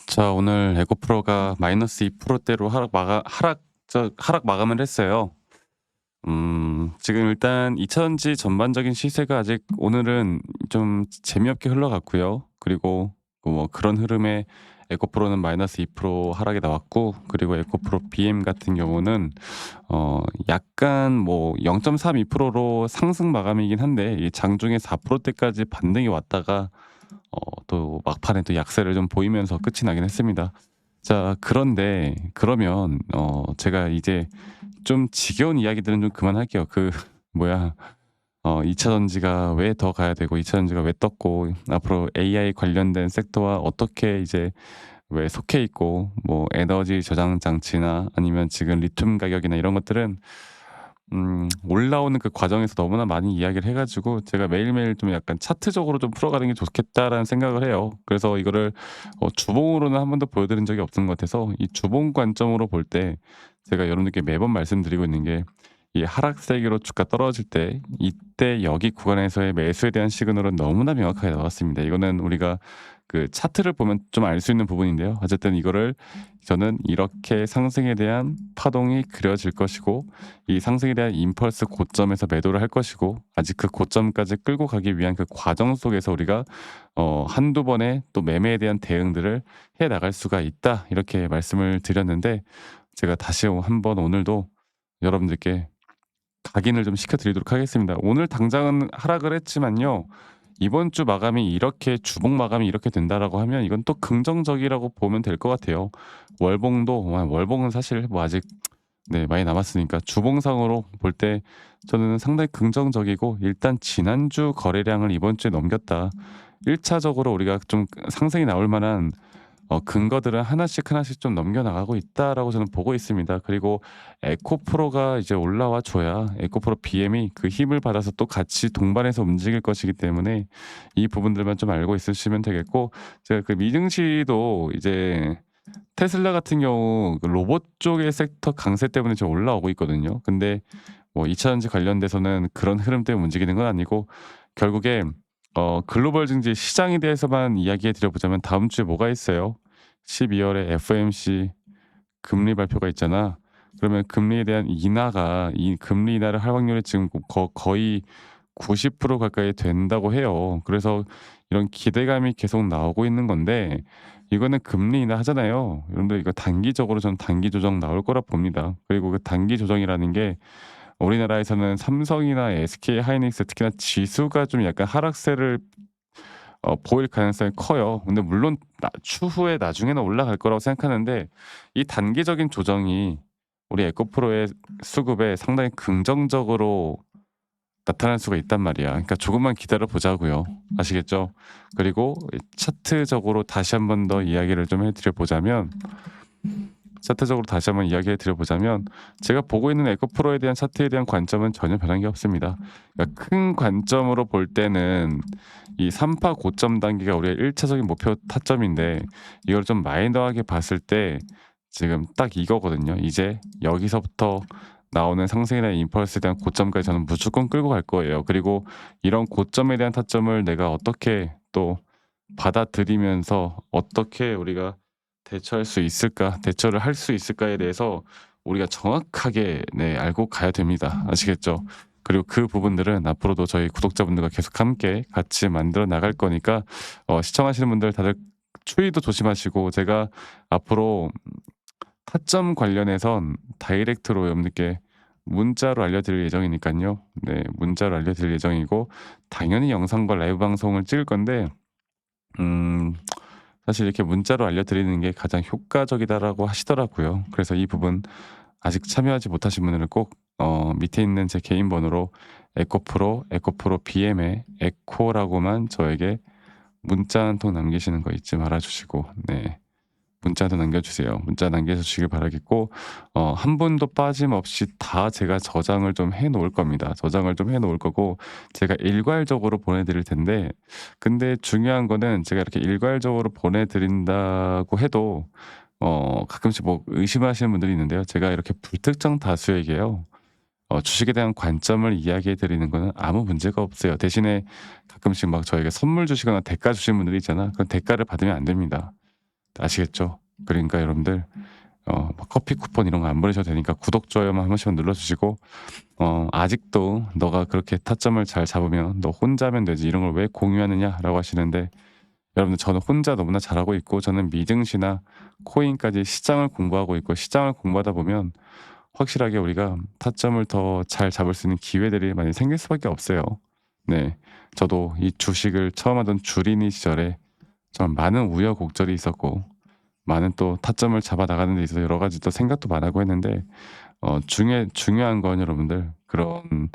자, 오늘 에코프로가 마이너스 2%대로 하락 마감을 했어요. 지금 일단 2차전지 전반적인 시세가 아직 오늘은 좀 재미없게 흘러갔고요. 그리고 뭐 그런 흐름에 에코프로는 마이너스 2% 하락이 나왔고, 그리고 에코프로 BM 같은 경우는 약간 뭐 0.32%로 상승 마감이긴 한데, 이 장중에 4%대까지 반등이 왔다가 또 막판에 또 약세를 좀 보이면서 끝이 나긴 했습니다. 자, 그런데 그러면 제가 이제 좀 지겨운 이야기들은 좀 그만할게요. 그 뭐야, 2차 전지가 왜 더 가야 되고 2차 전지가 왜 떴고 앞으로 AI 관련된 섹터와 어떻게 이제 왜 속해 있고, 뭐 에너지 저장 장치나 아니면 지금 리튬 가격이나 이런 것들은 올라오는 그 과정에서 너무나 많이 이야기를 해 가지고 제가 매일매일 좀 약간 '차트적으로 좀 풀어가는 게 좋겠다.'라는 생각을 해요. 그래서 이거를 주봉으로는 한 번도 보여드린 적이 없는 것 같아서, 이 주봉 관점으로 볼 때 제가 여러분들께 매번 말씀드리고 있는 게, 이 하락세기로 주가 떨어질 때 이때 여기 구간에서의 매수에 대한 시그널은 너무나 명확하게 나왔습니다. 이거는 우리가 그 차트를 보면 좀 알 수 있는 부분인데요. 어쨌든 이거를 저는 이렇게 상승에 대한 파동이 그려질 것이고, 이 상승에 대한 임펄스 고점에서 매도를 할 것이고, 아직 그 고점까지 끌고 가기 위한 그 과정 속에서 우리가 한두 번의 또 매매에 대한 대응들을 해 나갈 수가 있다, 이렇게 말씀을 드렸는데, 제가 다시 한번 오늘도 여러분들께 각인을 좀 시켜 드리도록 하겠습니다. 오늘 당장은 하락을 했지만요. 이번 주 마감이 이렇게, 주봉 마감이 이렇게 된다라고 하면 이건 또 긍정적이라고 보면 될 것 같아요. 월봉도 월봉은 사실 뭐 아직 네, 많이 남았으니까 주봉상으로 볼 때 저는 상당히 긍정적이고, 일단 지난주 거래량을 이번 주에 넘겼다. 1 차적으로 우리가 좀 상승이 나올 만한 근거들은 하나씩 하나씩 좀 넘겨 나가고 있다라고 저는 보고 있습니다. 그리고 에코프로가 이제 올라와 줘야 에코프로 BM이 그 힘을 받아서 또 같이 동반해서 움직일 것이기 때문에 이 부분들만 좀 알고 있으시면 되겠고, 제가 그 미증시도 이제 테슬라 같은 경우 그 로봇 쪽의 섹터 강세 때문에 지금 올라오고 있거든요. 근데 뭐 2차 전지 관련돼서는 그런 흐름 때문에 움직이는 건 아니고, 결국에 글로벌 증시 시장에 대해서만 이야기해 드려 보자면 다음 주에 뭐가 있어요? 12 월에 FOMC 금리 발표가 있잖아. 그러면 금리에 대한 인하가, 이 금리 인하를 할 확률이 지금 거의 90% 가까이 된다고 해요. 그래서 이런 기대감이 계속 나오고 있는 건데, 이거는 금리 인하하잖아요. 여러분들 이거 단기적으로 저는 단기 조정 나올 거라 봅니다. 그리고 그 단기 조정이라는 게 우리나라에서는 삼성이나 SK 하이닉스, 특히나 지수가 좀 약간 하락세를 보일 가능성이 커요. 근데 물론 추후에 나중에는 올라갈 거라고 생각하는데, 이 단기적인 조정이 우리 에코프로의 수급에 상당히 긍정적으로 나타날 수가 있단 말이야. 그러니까 조금만 기다려 보자고요. 아시겠죠? 그리고 이 차트적으로 다시 한번 더 이야기를 좀 해 드려 보자면, 제가 보고 있는 에코프로에 대한 차트에 대한 관점은 전혀 변한 게 없습니다. 그러니까 큰 관점으로 볼 때는 이 3파 고점 단계가 우리의 1 차적인 목표 타점인데, 이걸 좀 마이너하게 봤을 때 지금 딱 이거거든요. 이제 여기서부터 나오는 상승에 대한 임펄스에 대한 고점까지 저는 무조건 끌고 갈 거예요. 그리고 이런 고점에 대한 타점을 내가 어떻게 또 받아들이면서 어떻게 우리가 대처할 수 있을까, 대처를 할 수 있을까에 대해서 우리가 정확하게 네, 알고 가야 됩니다. 아시겠죠? 그리고 그 부분들은 앞으로도 저희 구독자분들과 계속 함께 같이 만들어 나갈 거니까, 시청하시는 분들 다들 추위도 조심하시고, 제가 앞으로 타점 관련해선 다이렉트로 여러분들께 문자로 알려드릴 예정이니까요. 네, 문자로 알려드릴 예정이고, 당연히 영상과 라이브 방송을 찍을 건데, 음 사실 이렇게 문자로 알려드리는 게 가장 효과적이다라고 하시더라고요. 그래서 이 부분 아직 참여하지 못하신 분들은 꼭 밑에 있는 제 개인 번호로 에코프로 BM에 에코라고만 저에게 문자 한 통 남기시는 거 잊지 말아 주시고, 네, 문자도 남겨주세요. 문자 남겨주시길 바라겠고, 한 분도 빠짐없이 다 제가 저장을 좀 해 놓을 겁니다. 저장을 좀 해 놓을 거고, 제가 일괄적으로 보내드릴 텐데, 근데 중요한 거는 제가 이렇게 일괄적으로 보내드린다고 해도 가끔씩 뭐 의심하시는 분들이 있는데요. 제가 이렇게 불특정 다수에게요, 주식에 대한 관점을 이야기해 드리는 거는 아무 문제가 없어요. 대신에 가끔씩 막 저에게 선물 주시거나 대가 주시는 분들이 있잖아. 그런 대가를 받으면 안 됩니다. 아시겠죠? 그러니까 여러분들 막 커피 쿠폰 이런 거 안 보내셔도 되니까 구독, 좋아요만 한 번씩만 눌러주시고 아직도 너가 그렇게 타점을 잘 잡으면 너 혼자면 되지 이런 걸 왜 공유하느냐라고 하시는데 여러분들 저는 혼자 너무나 잘하고 있고 저는 미증시나 코인까지 시장을 공부하고 있고 시장을 공부하다 보면 확실하게 우리가 타점을 더 잘 잡을 수 있는 기회들이 많이 생길 수밖에 없어요. 네. 저도 이 주식을 처음 하던 주린이 시절에 좀 많은 우여곡절이 있었고 많은 또 타점을 잡아 나가는 데 있어서 여러 가지 또 생각도 많았고 했는데 중요한 건 여러분들 그런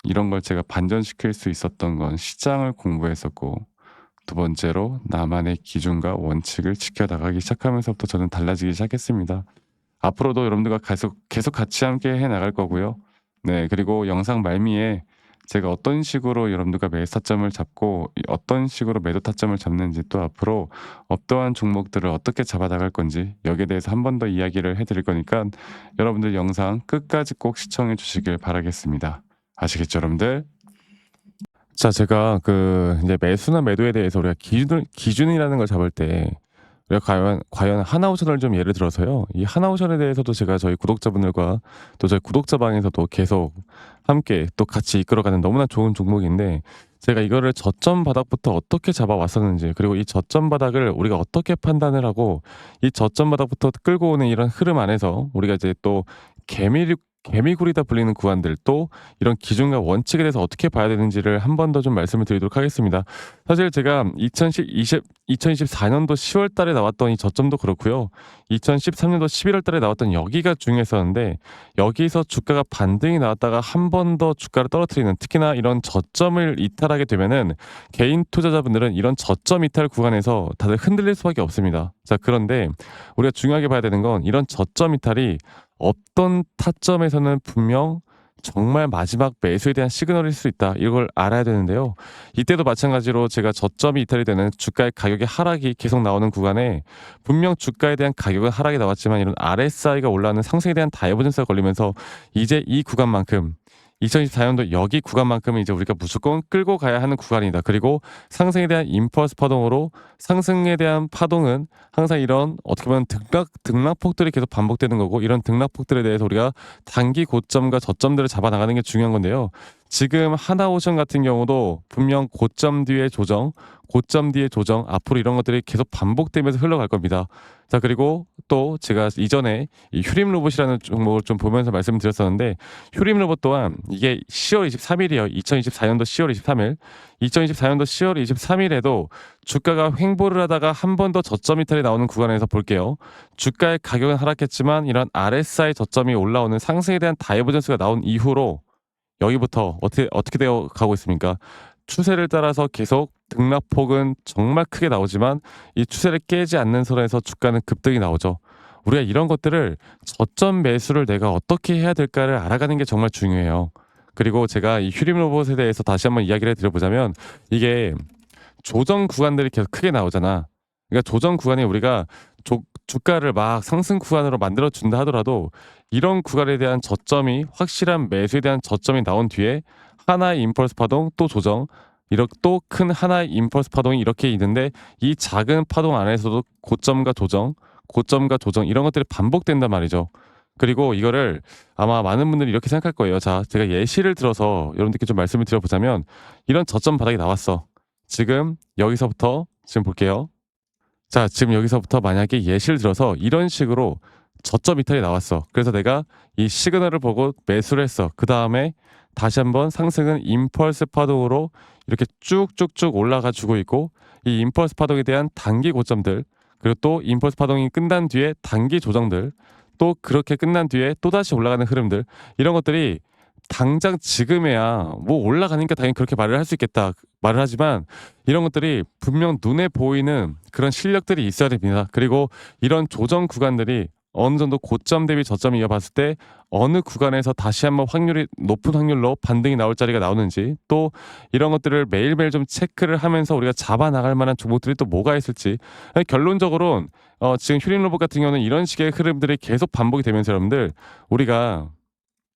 이런 걸 제가 반전시킬 수 있었던 건 시장을 공부했었고 두 번째로 나만의 기준과 원칙을 지켜나가기 시작하면서부터 저는 달라지기 시작했습니다. 앞으로도 여러분들과 계속 같이 함께 해 나갈 거고요. 네, 그리고 영상 말미에 제가 어떤 식으로 여러분들과 매수 타점을 잡고 어떤 식으로 매도 타점을 잡는지 또 앞으로 어떠한 종목들을 어떻게 잡아 나갈 건지 여기에 대해서 한 번 더 이야기를 해드릴 거니까 여러분들 영상 끝까지 꼭 시청해 주시길 바라겠습니다. 아시겠죠, 여러분들? 자, 제가 이제 매수나 매도에 대해서 우리가 기준이라는 걸 잡을 때 우리가 과연 하나오션을 좀 예를 들어서요. 이 하나오션에 대해서도 제가 저희 구독자분들과 또 저희 구독자방에서도 계속 함께 또 같이 이끌어가는 너무나 좋은 종목인데 제가 이거를 저점 바닥부터 어떻게 잡아왔었는지 그리고 이 저점 바닥을 우리가 어떻게 판단을 하고 이 저점 바닥부터 끌고 오는 이런 흐름 안에서 우리가 이제 또 개미굴이다 불리는 구간들 또 이런 기준과 원칙에 대해서 어떻게 봐야 되는지를 한 번 더 좀 말씀을 드리도록 하겠습니다. 사실 제가 2024년도 10월 달에 나왔던 이 저점도 그렇고요. 2013년도 11월 달에 나왔던 여기가 중요했었는데 여기서 주가가 반등이 나왔다가 한 번 더 주가를 떨어뜨리는 특히나 이런 저점을 이탈하게 되면은 개인 투자자분들은 이런 저점 이탈 구간에서 다들 흔들릴 수밖에 없습니다. 자, 그런데 우리가 중요하게 봐야 되는 건 이런 저점 이탈이 어떤 타점에서는 분명 정말 마지막 매수에 대한 시그널일 수 있다. 이걸 알아야 되는데요. 이때도 마찬가지로 제가 저점이 이탈이 되는 주가의 가격의 하락이 계속 나오는 구간에 분명 주가에 대한 가격은 하락이 나왔지만 이런 RSI가 올라가는 상승에 대한 다이버전스가 걸리면서 이제 이 구간만큼 2024년도 여기 구간만큼은 이제 우리가 무조건 끌고 가야 하는 구간이다. 그리고 상승에 대한 임펄스 파동으로 상승에 대한 파동은 항상 이런 어떻게 보면 등락폭들이 계속 반복되는 거고 이런 등락폭들에 대해서 우리가 단기 고점과 저점들을 잡아 나가는 게 중요한 건데요. 지금 하나오션 같은 경우도 분명 고점 뒤에 조정, 고점 뒤에 조정, 앞으로 이런 것들이 계속 반복되면서 흘러갈 겁니다. 자, 그리고 또 제가 이전에 이 휴림 로봇이라는 종목을 좀 보면서 말씀드렸었는데 휴림 로봇 또한 이게 10월 23일이에요. 2024년도 10월 23일. 2024년도 10월 23일에도 주가가 횡보를 하다가 한 번 더 저점 이탈이 나오는 구간에서 볼게요. 주가의 가격은 하락했지만 이런 RSI 저점이 올라오는 상승에 대한 다이버전스가 나온 이후로 여기부터 어떻게 되어 가고 있습니까? 추세를 따라서 계속 등락폭은 정말 크게 나오지만 이 추세를 깨지 않는 선에서 주가는 급등이 나오죠. 우리가 이런 것들을 저점 매수를 내가 어떻게 해야 될까를 알아가는 게 정말 중요해요. 그리고 제가 이 휴림 로봇에 대해서 다시 한번 이야기를 드려보자면 이게 조정 구간들이 계속 크게 나오잖아. 그러니까 조정 구간에 우리가 주가를 막 상승 구간으로 만들어 준다 하더라도 이런 구간에 대한 저점이 확실한 매수에 대한 저점이 나온 뒤에 하나의 임펄스 파동 또 조정 이렇게 또 큰 하나의 임펄스 파동이 이렇게 있는데 이 작은 파동 안에서도 고점과 조정 이런 것들이 반복된단 말이죠. 그리고 이거를 아마 많은 분들이 이렇게 생각할 거예요. 자, 제가 예시를 들어서 여러분들께 좀 말씀을 드려보자면 이런 저점 바닥이 나왔어. 지금 여기서부터 지금 볼게요. 자, 지금 여기서부터 만약에 예시를 들어서 이런 식으로 저점 이탈이 나왔어. 그래서 내가 이 시그널을 보고 매수를 했어. 그 다음에 다시 한번 상승은 임펄스 파동으로 이렇게 쭉쭉쭉 올라가 주고 있고 이 임펄스 파동에 대한 단기 고점들 그리고 또 임펄스 파동이 끝난 뒤에 단기 조정들 또 그렇게 끝난 뒤에 또다시 올라가는 흐름들 이런 것들이 당장 지금에야 뭐 올라가니까 당연히 그렇게 말을 할 수 있겠다 말을 하지만 이런 것들이 분명 눈에 보이는 그런 실력들이 있어야 됩니다. 그리고 이런 조정 구간들이 어느 정도 고점 대비 저점을 이어봤을 때 어느 구간에서 다시 한번 높은 확률로 반등이 나올 자리가 나오는지 또 이런 것들을 매일매일 좀 체크를 하면서 우리가 잡아 나갈 만한 종목들이 또 뭐가 있을지 결론적으로 지금 휴림 로봇 같은 경우는 이런 식의 흐름들이 계속 반복이 되면서 여러분들 우리가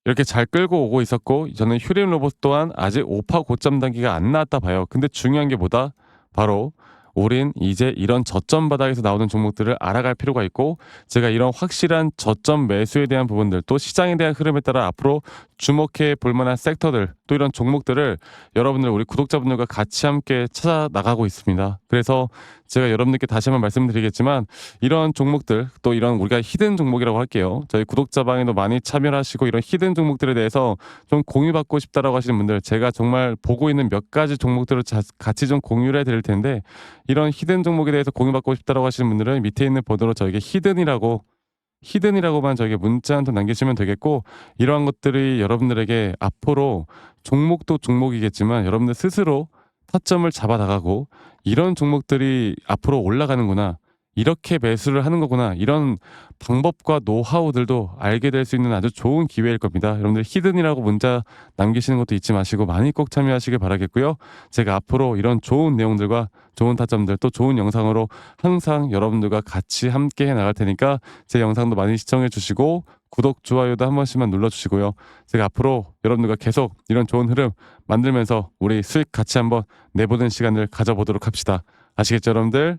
이렇게 잘 끌고 오고 있었고 저는 휴림 로봇 또한 아직 5파 고점 단계가 안 나왔다 봐요. 근데 중요한 게 뭐다? 바로 우린 이제 이런 저점 바닥에서 나오는 종목들을 알아갈 필요가 있고 제가 이런 확실한 저점 매수에 대한 부분들 또 시장에 대한 흐름에 따라 앞으로 주목해 볼 만한 섹터들 또 이런 종목들을 여러분들 우리 구독자분들과 같이 함께 찾아 나가고 있습니다. 그래서 제가 여러분들께 다시 한번 말씀드리겠지만 이런 종목들 또 이런 우리가 히든 종목이라고 할게요. 저희 구독자방에도 많이 참여하시고 이런 히든 종목들에 대해서 좀 공유받고 싶다라고 하시는 분들 제가 정말 보고 있는 몇 가지 종목들을 같이 좀 공유를 해드릴 텐데 이런 히든 종목에 대해서 공유받고 싶다라고 하시는 분들은 밑에 있는 번호로 저에게 히든이라고만 저에게 문자 한 통 남기시면 되겠고 이러한 것들이 여러분들에게 앞으로 종목도 종목이겠지만 여러분들 스스로 타점을 잡아 나가고 이런 종목들이 앞으로 올라가는구나. 이렇게 매수를 하는 거구나. 이런 방법과 노하우들도 알게 될 수 있는 아주 좋은 기회일 겁니다. 여러분들 히든이라고 문자 남기시는 것도 잊지 마시고 많이 꼭 참여하시길 바라겠고요. 제가 앞으로 이런 좋은 내용들과 좋은 타점들 또 좋은 영상으로 항상 여러분들과 같이 함께 해 나갈 테니까 제 영상도 많이 시청해 주시고 구독, 좋아요도 한 번씩만 눌러주시고요. 제가 앞으로 여러분들과 계속 이런 좋은 흐름 만들면서 우리 수익 같이 한번 내보는 시간을 가져보도록 합시다. 아시겠죠, 여러분들?